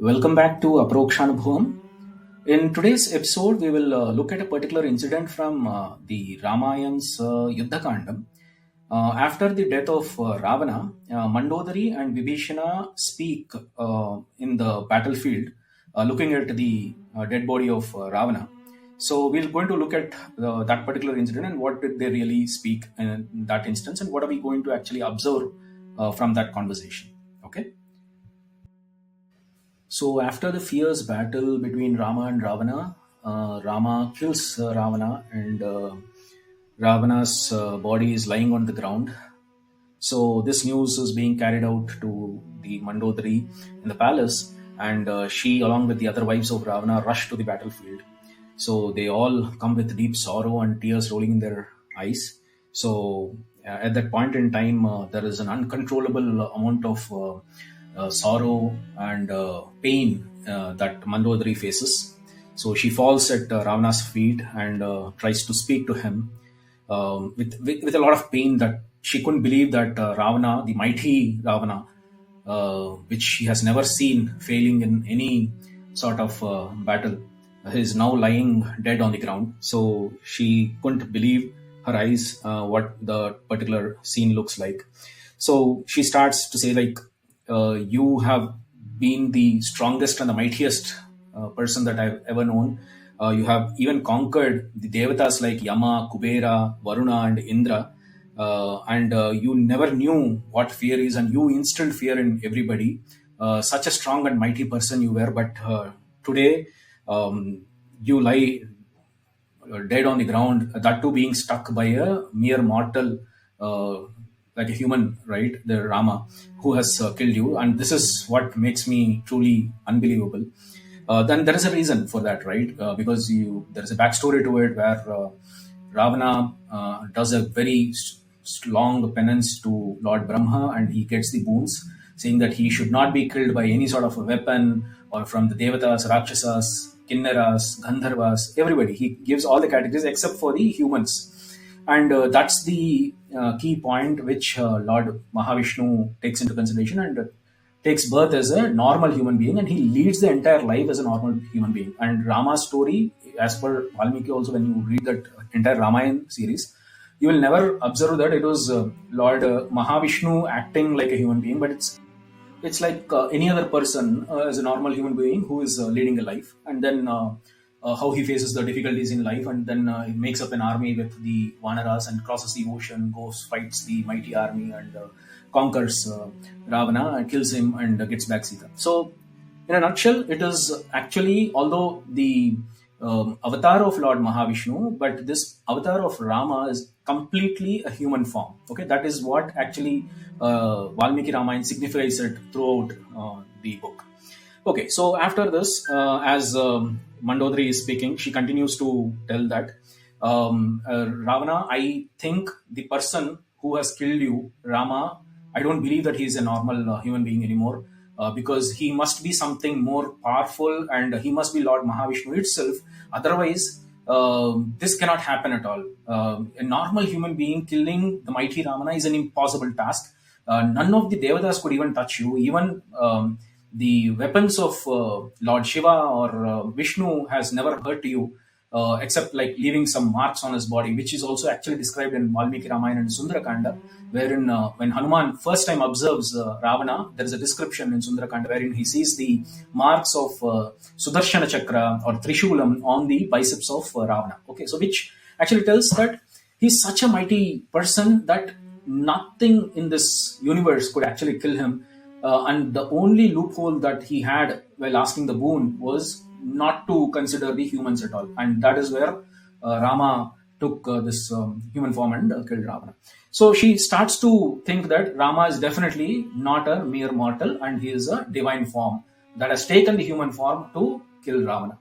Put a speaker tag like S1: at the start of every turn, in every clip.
S1: Welcome back to Aprokshanubhavam. In today's episode, we will look at a particular incident from the Ramayan's Yuddha Kandam. After the death of Ravana, Mandodari and Vibhishana speak in the battlefield, looking at the dead body of Ravana. So we're going to look at that particular incident and what did they really speak in that instance, and what are we going to actually observe from that conversation. Okay. So after the fierce battle between Rama and Ravana, Rama kills Ravana, and Ravana's body is lying on the ground. So this news is being carried out to the Mandodari in the palace, and she, along with the other wives of Ravana, rush to the battlefield. So they all come with deep sorrow and tears rolling in their eyes. So at that point in time, there is an uncontrollable amount of sorrow and pain that Mandodari faces. So she falls at Ravana's feet and tries to speak to him with a lot of pain, that she couldn't believe that Ravana, the mighty Ravana, which she has never seen failing in any sort of battle, is now lying dead on the ground. So she couldn't believe her eyes what the particular scene looks like. So she starts to say, like, you have been the strongest and the mightiest person that I've ever known. You have even conquered the devatas like Yama, Kubera, Varuna, and Indra. And you never knew what fear is, and you instilled fear in everybody. Such a strong and mighty person you were, but today you lie dead on the ground, that too being struck by a mere mortal, like a human, right? The Rama, who has killed you. And this is what makes me truly unbelievable. Then there is a reason for that, right? Because there is a backstory to it where Ravana does a very long penance to Lord Brahma, and he gets the boons, saying that he should not be killed by any sort of a weapon or from the Devatas, Rakshasas, Kinnaras, Gandharvas, everybody. He gives all the categories except for the humans. And that's the key point which Lord Mahavishnu takes into consideration, and takes birth as a normal human being, and he leads the entire life as a normal human being. And Rama's story, as per Valmiki also, when you read that entire Ramayan series, you will never observe that it was Lord Mahavishnu acting like a human being, but it's like any other person as a normal human being who is leading a life, and then how he faces the difficulties in life, and then he makes up an army with the Vanaras and crosses the ocean, goes, fights the mighty army, and conquers Ravana and kills him, and gets back Sita. So in a nutshell, it is actually, although the avatar of Lord Mahavishnu, but this avatar of Rama is completely a human form. Okay, that is what actually Valmiki Ramayan signifies it throughout the book. Okay, so after this, as Mandodari is speaking, she continues to tell that Ravana, I think the person who has killed you, Rama, I don't believe that he is a normal human being anymore, because he must be something more powerful, and he must be Lord Mahavishnu itself. Otherwise, this cannot happen at all. A normal human being killing the mighty Ravana is an impossible task. None of the Devatas could even touch you. Even the weapons of Lord Shiva or Vishnu has never hurt you, except like leaving some marks on his body, which is also actually described in Valmiki Ramayan and Sundarakanda, wherein when Hanuman first time observes Ravana, there is a description in Sundarakanda wherein he sees the marks of Sudarshana Chakra or Trishulam on the biceps of Ravana. Okay, so which actually tells that he's such a mighty person that nothing in this universe could actually kill him. And the only loophole that he had while asking the boon was not to consider the humans at all. And that is where Rama took this human form and killed Ravana. So she starts to think that Rama is definitely not a mere mortal, and he is a divine form that has taken the human form to kill Ravana.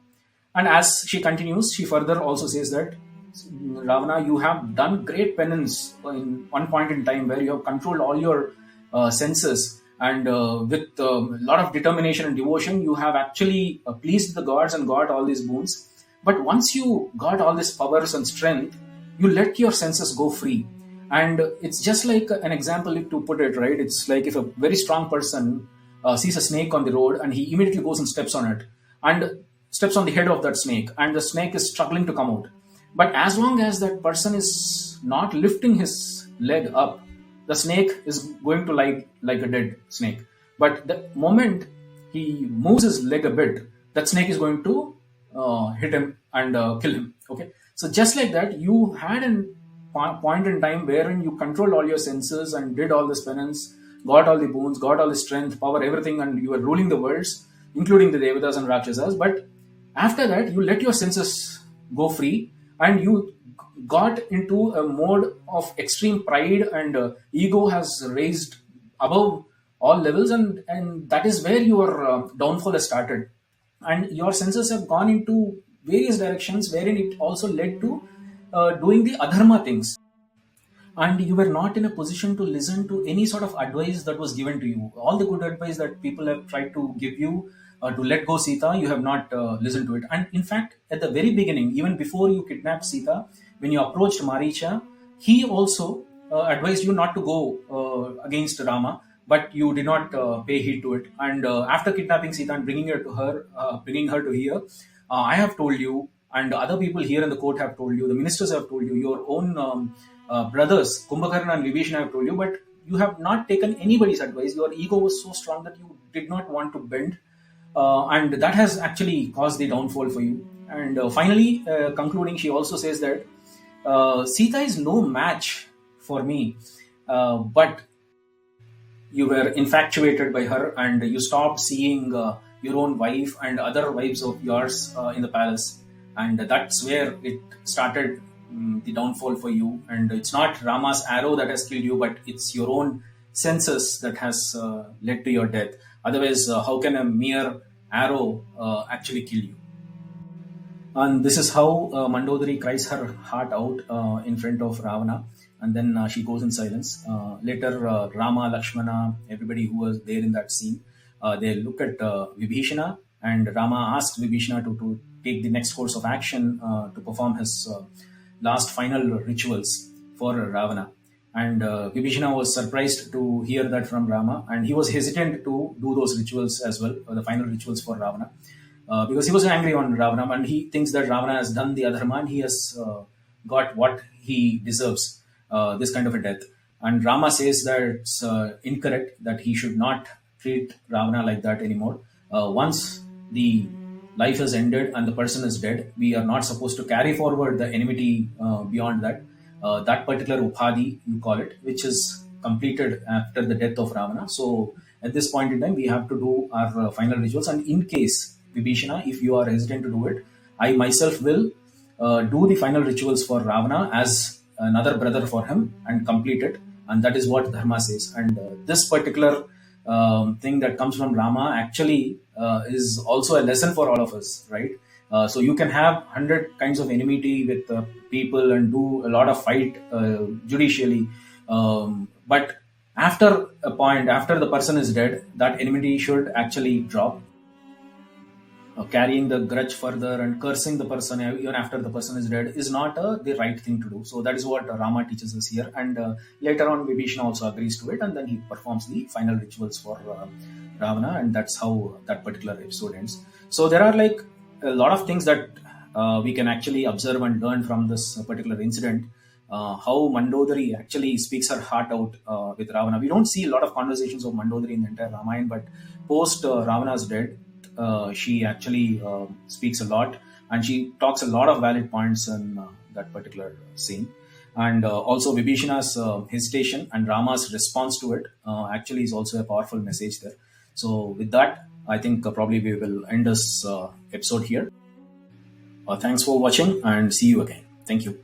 S1: And as she continues, she further also says that, Ravana, you have done great penance in one point in time where you have controlled all your senses, and with a lot of determination and devotion, you have actually pleased the gods and got all these boons. But once you got all these powers and strength, you let your senses go free. And it's just like an example to put it, right? It's like if a very strong person sees a snake on the road, and he immediately goes and steps on it, and steps on the head of that snake, and the snake is struggling to come out. But as long as that person is not lifting his leg up, the snake is going to lie like a dead snake. But the moment he moves his leg a bit, that snake is going to hit him and kill him. Okay, so just like that, you had a point in time wherein you controlled all your senses and did all this penance, got all the boons, got all the strength, power, everything, and you were ruling the worlds, including the Devatas and Rakshasas. But after that, you let your senses go free, and you got into a mode of extreme pride, and ego has raised above all levels, and that is where your downfall has started. And your senses have gone into various directions, wherein it also led to doing the adharma things, and you were not in a position to listen to any sort of advice that was given to you. All the good advice that people have tried to give you to let go Sita, you have not listened to it. And in fact, at the very beginning, even before you kidnapped Sita, when you approached Maricha, he also advised you not to go against Rama, but you did not pay heed to it. And after kidnapping Sita and bringing her to here, I have told you, and other people here in the court have told you, the ministers have told you, your own brothers, Kumbhakarna and Vibhishana, have told you, but you have not taken anybody's advice. Your ego was so strong that you did not want to bend, and that has actually caused the downfall for you. And finally, concluding, she also says that Sita is no match for me, but you were infatuated by her, and you stopped seeing your own wife and other wives of yours in the palace, and that's where it started, the downfall for you. And it's not Rama's arrow that has killed you, but it's your own senses that has led to your death. Otherwise, how can a mere arrow actually kill you? And this is how Mandodari cries her heart out in front of Ravana, and then she goes in silence. Later, Rama, Lakshmana, everybody who was there in that scene, they look at Vibhishana, and Rama asks Vibhishana to take the next course of action to perform his last final rituals for Ravana. And Vibhishana was surprised to hear that from Rama, and he was hesitant to do those rituals as well, the final rituals for Ravana, because he was angry on Ravana, and he thinks that Ravana has done the adharma, and he has got what he deserves, this kind of a death. And Rama says that it's incorrect, that he should not treat Ravana like that anymore. Once the life has ended and the person is dead, we are not supposed to carry forward the enmity beyond that. That particular upadhi, you call it, which is completed after the death of Ravana. So at this point in time, we have to do our final rituals. And in case, Vibhishana, if you are hesitant to do it, I myself will do the final rituals for Ravana as another brother for him and complete it. And that is what Dharma says. And this particular thing that comes from Rama actually is also a lesson for all of us, right? So you can have 100 kinds of enmity with people and do a lot of fight judicially, but after a point, after the person is dead, that enmity should actually drop. Carrying the grudge further and cursing the person even after the person is dead is not the right thing to do. So that is what Rama teaches us here. And later on, Vibhishana also agrees to it, and then he performs the final rituals for Ravana, and that's how that particular episode ends. So there are like a lot of things that we can actually observe and learn from this particular incident. How Mandodari actually speaks her heart out with Ravana. We don't see a lot of conversations of Mandodari in the entire Ramayana, but post Ravana's death, she actually speaks a lot, and she talks a lot of valid points in that particular scene. And also Vibhishana's hesitation and Rama's response to it actually is also a powerful message there. So with that, I think probably we will end this episode here. Thanks for watching, and see you again. Thank you.